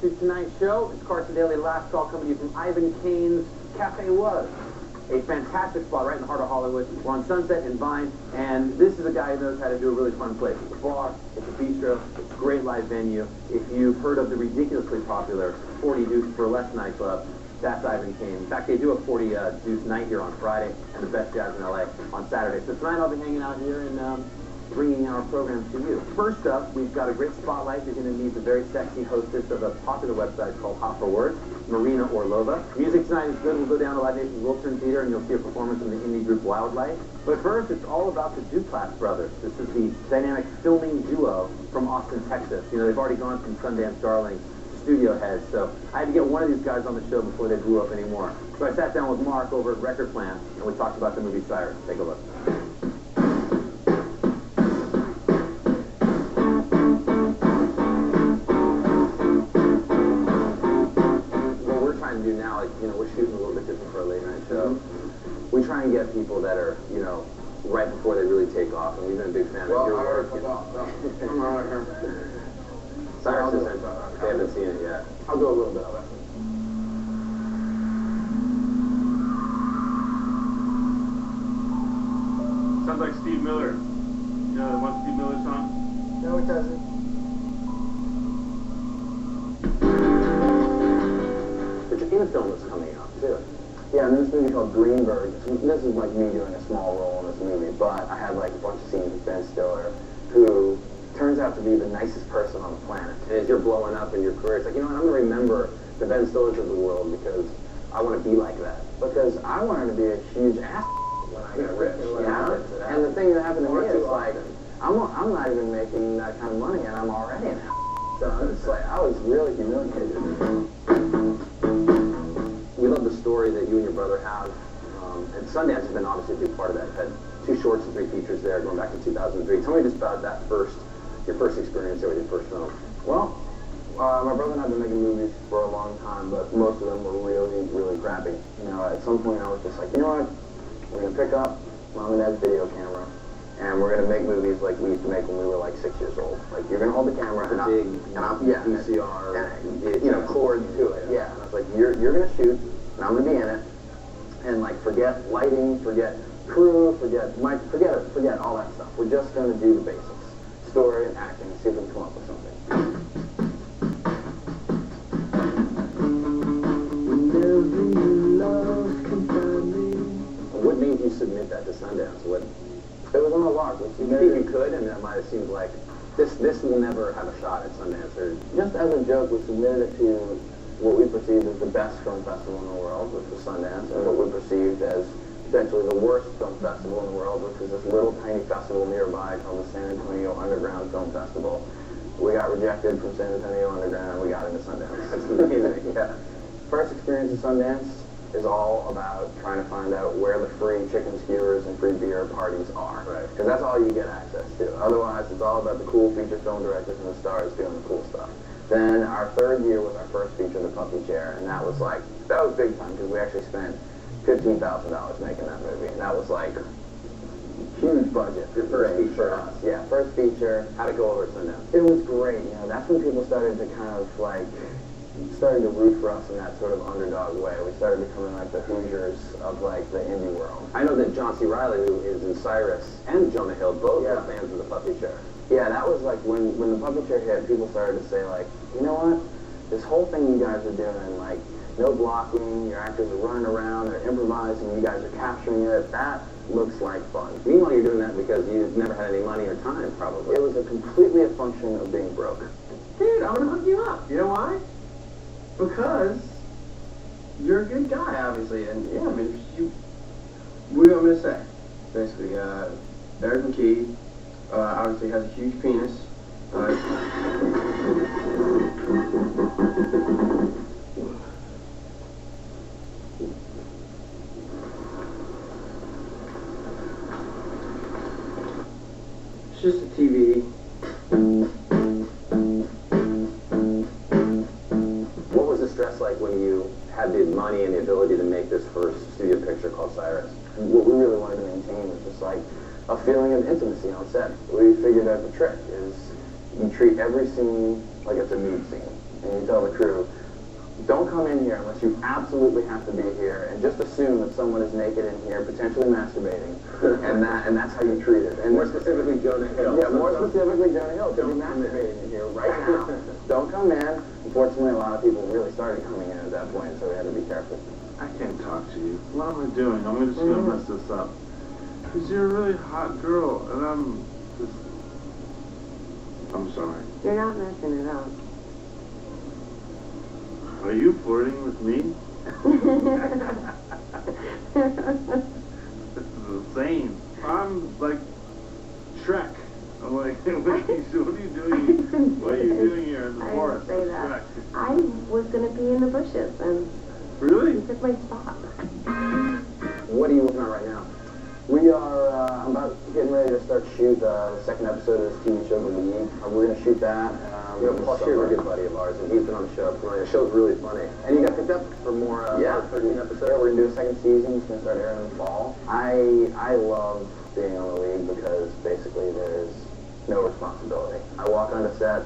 to tonight's show. It's Carson Daly Last Call coming to you from Ivan Kane's Cafe Was. A fantastic spot right in the heart of Hollywood. We're on Sunset and Vine, and this is a guy who knows how to do a really fun place. It's a bar, it's a bistro, it's a great live venue. If you've heard of the ridiculously popular 40 Deuce for Less nightclub, that's Ivan Kane. In fact, they do a 40 Deuce night here on Friday, and the best jazz in LA on Saturday. So tonight I'll be hanging out here and bringing our programs to you. First up, we've got a great spotlight. You're going to meet the very sexy hostess of a popular website called Hot for Words, Marina Orlova. Music tonight is good. We'll go down to Live Nation's Wiltern Theater, and you'll see a performance from the indie group Wildlife. But first, it's all about the Duplass brothers. This is the dynamic filming duo from Austin, Texas. You know, they've already gone from Sundance darlings to studio heads, so I had to get one of these guys on the show before they blew up anymore. So I sat down with Mark over at Record Plant, and we talked about the movie Cyrus. Take a look. We're shooting a little bit different for a late night show. We try and get people that are, you know, right before they really take off, and we've been a big fan of your work. Cyrus isn't. They haven't seen it yet. I'll go a little bit of it. Sounds like Steve Miller. You know the one Steve Miller song? No, it doesn't. In a film that's coming out, too. Yeah, and this movie called Greenberg. This is like me doing a small role in this movie, but I had like a bunch of scenes with Ben Stiller, who turns out to be the nicest person on the planet. And as you're blowing up in your career, it's like, you know what, I'm going to remember the Ben Stillers of the world because I want to be like that. Because I wanted to be a huge ass when I get rich. Yeah. And the thing that happened to me is like, I'm not even making that kind of money, and I'm already an ass. So it's like, I was really humiliated. We love the story that you and your brother have, and Sundance has been obviously a big part of that. You've had 2 shorts and 3 features there going back to 2003. Tell me just about that your first experience there with your first film. Well, my brother and I have been making movies for a long time, but most of them were really, really crappy. You know, at some point I was just like, you know what, we're going to pick up Mom and Dad's video camera, and we're going to make movies like we used to make when we were like 6 years old. Like, you're going to hold the camera, and I'll VCR, and you know, cord to it. Yeah, and I was like, you're going to shoot, and I'm going to be in it, and like, forget lighting, forget crew, forget mic, forget all that stuff. We're just going to do the basics, story and acting, and see if we can come up with something. What made you submit that to Sundance? It was on a lark. You think you could, and that might have seemed like this will never have a shot at Sundance, or just as a joke, we submitted it to what we perceived as the best film festival in the world, which was Sundance, and what we perceived as potentially the worst film festival in the world, which was this little tiny festival nearby called the San Antonio Underground Film Festival. We got rejected from San Antonio Underground, and we got into Sundance. That's amazing. Yeah. First experience at Sundance is all about trying to find out where the free chicken skewers and free beer parties are. Right. Because that's all you get access to. Otherwise, it's all about the cool feature film directors and the stars doing the cool stuff. Then our 3rd year was our first feature, The Puppy Chair, and that was big time because we actually spent $15,000 making that movie, and that was like huge budget. Your first feature for us. Yeah, first feature. How'd it go over at Sundance? It was great. You know, that's when people started to kind of started to root for us in that sort of underdog way. We started becoming like the Hoosiers of like the indie world. I know that John C. Reilly, who is in Cyrus, and Jonah Hill, both are fans of The Puppy Chair. Yeah, that was like when The Puppy Chair hit, people started to say like, you know what, this whole thing you guys are doing, like no blocking, your actors are running around, they're improvising, you guys are capturing it, that looks like fun. Meanwhile, you're doing that because you never had any money or time, probably. It was completely a function of being broke. Dude, I'm gonna hook you up. You know why? Because you're a good guy, obviously, and yeah, I mean, what am I gonna say? Basically, Eric McKee obviously has a huge penis. It's just a TV. What was the stress like when you had the money and the ability to make this first studio picture called Cyrus? What we really wanted to maintain was just like a feeling of intimacy on set. We figured out the trick is you treat every scene like it's a nude scene. and you tell the crew, don't come in here unless you absolutely have to be here, and just assume that someone is naked in here, potentially masturbating, and that's how you treat it. And More specifically, Jonah Hill. yeah, more specifically, Jonah Hill could be masturbating in here right now. Don't come in. Unfortunately, a lot of people really started coming in at that point, so we had to be careful. I can't talk to you. What am I doing? I'm just gonna mess this up. Because you're a really hot girl, and I'm sorry. You're not messing it up. Are you flirting with me? This is insane. I'm like Shrek. I'm like, what are you doing? What are you doing here in the I forest? didn't say that. Shrek. I was going to be in the bushes, and Really? you took my spot. What are you working on right now? We are I'm about getting ready to start shoot the second episode of this TV show, The League. We're going to shoot that. Plus, here's a good buddy of ours, and he's been on the show. The show's really funny. And you got picked up for more 13 episodes. We're going to do a second season. It's going to start airing in the fall. I love being on The League because basically there's no responsibility. I walk onto set.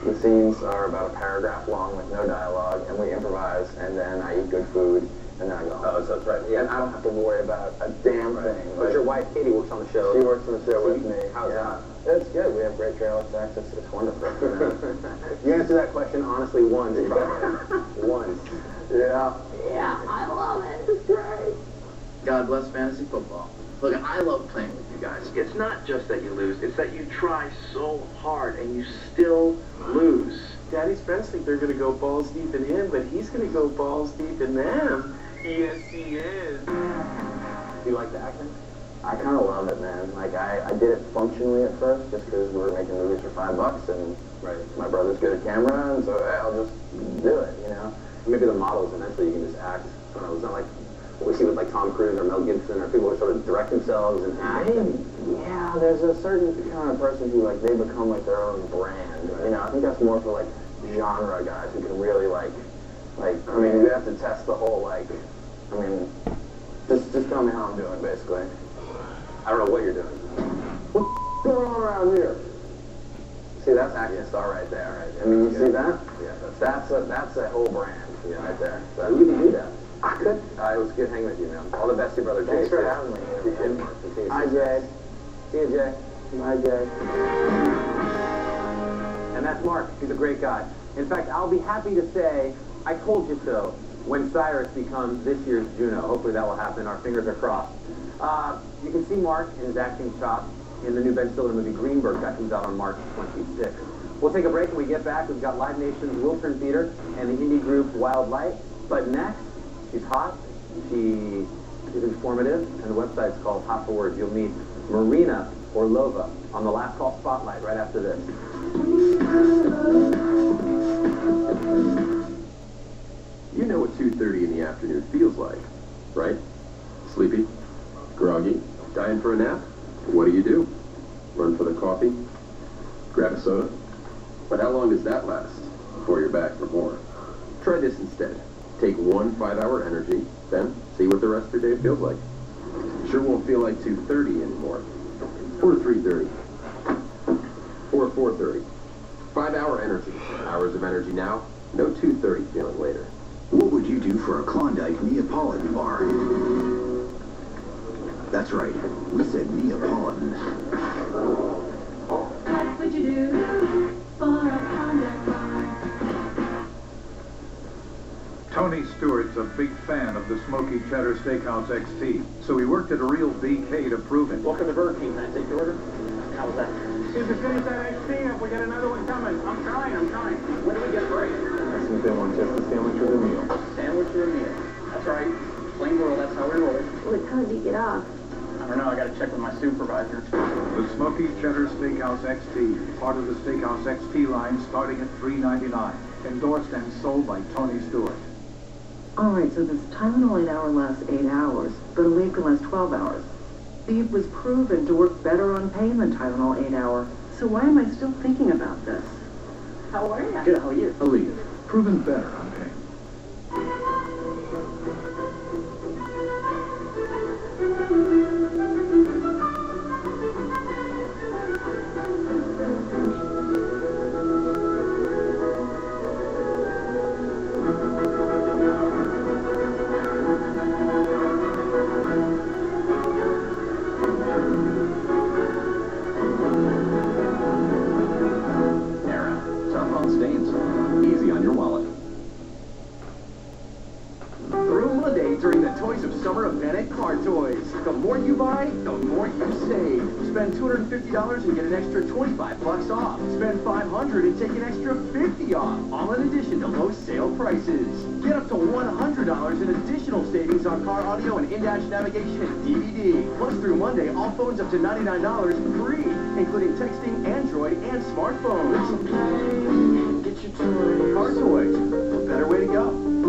The scenes are about a paragraph long with no dialogue, and we improvise, and then I eat good food. And then I go, oh, so that's right. Yeah, and I don't have to worry about a damn thing. But your wife, Katie, works on the show. She works on the show with me. How's that? It's good. We have great trailer sex. It's wonderful. You know? You answer that question honestly once, by the way. Once. Yeah. Yeah, I love it. It's great. God bless fantasy football. Look, I love playing with you guys. It's not just that you lose, it's that you try so hard and you still lose. Daddy's friends think they're going to go balls deep in him, but he's going to go balls deep in them. Yes, he is. Do you like the acting? I kind of love it, man. Like, I did it functionally at first just because we were making movies for $5, and my brother's good at camera, and so hey, I'll just do it, you know? Maybe the models eventually you can just act. I don't know, it's not like what we see with like Tom Cruise or Mel Gibson or people who sort of direct themselves and act. Yeah, there's a certain kind of person who, like, they become, like, their own brand. You know, I think that's more for, like, genre guys who can really, like, I mean, you have to test the whole, like, I mean, just tell me how I'm doing, basically. I don't know what you're doing. What's going on around here? See, that's acting star right there, right? I mean, you see that? Yeah, That's a whole brand, right there. So you can do that. I could. It was good hanging with you, man. All the best to your brother Jay. Thanks for having me. Hi, Jay. See you, Jay. Bye, Jay. And that's Mark. He's a great guy. In fact, I'll be happy to say, I told you so, when Cyrus becomes this year's Juno. Hopefully that will happen. Our fingers are crossed. You can see Mark in his acting chops in the new Ben Stiller movie Greenberg that comes out on March 26th. We'll take a break. When we get back, we've got Live Nation's Wiltern Theater and the indie group Wild Light. But next, she's hot, she is informative, and the website's called Hot for Words. You'll meet Marina Orlova on the Last Call Spotlight right after this. You know what 2:30 in the afternoon feels like, right? Sleepy? Groggy? Dying for a nap? What do? Run for the coffee? Grab a soda? But how long does that last before you're back for more? Try this instead. Take one 5-hour energy, then see what the rest of your day feels like. Sure won't feel like 2:30 anymore. Or 3:30. Or 4:30. 5-hour energy. Hours of energy now, no 2:30 feeling later. What would you do for a Klondike Neapolitan bar? That's right, we said Neapolitan. What would you do for a Klondike bar? Tony Stewart's a big fan of the Smoky Cheddar Steakhouse XT, so he worked at a real BK to prove it. Welcome to Burger King. Can I take your order? How was that? If you finish that XT up, we got another one coming. I'm trying. When do we get a break? They want just a sandwich with a meal. Sandwich or a meal? That's right. Plain roll, that's how we roll. What time do you get off? I don't know, I gotta check with my supervisor. The Smoky Cheddar Steakhouse XT, part of the Steakhouse XT line starting at $3.99. Endorsed and sold by Tony Stewart. All right, so this Tylenol 8-hour lasts 8 hours, but a leave can last 12 hours. It was proven to work better on pain than Tylenol 8-hour. So why am I still thinking about this? How are you? Good, how are you? Aleve, proven better on pain. buy, the more you save. Spend $250 and get an extra $25 off. Spend $500 and take an extra $50 off. All in addition to low sale prices. Get up to $100 in additional savings on car audio and in-dash navigation and DVD. Plus through Monday, all phones up to $99 free, including texting, Android, and smartphones. Get your toys. Car Toys. A better way to go.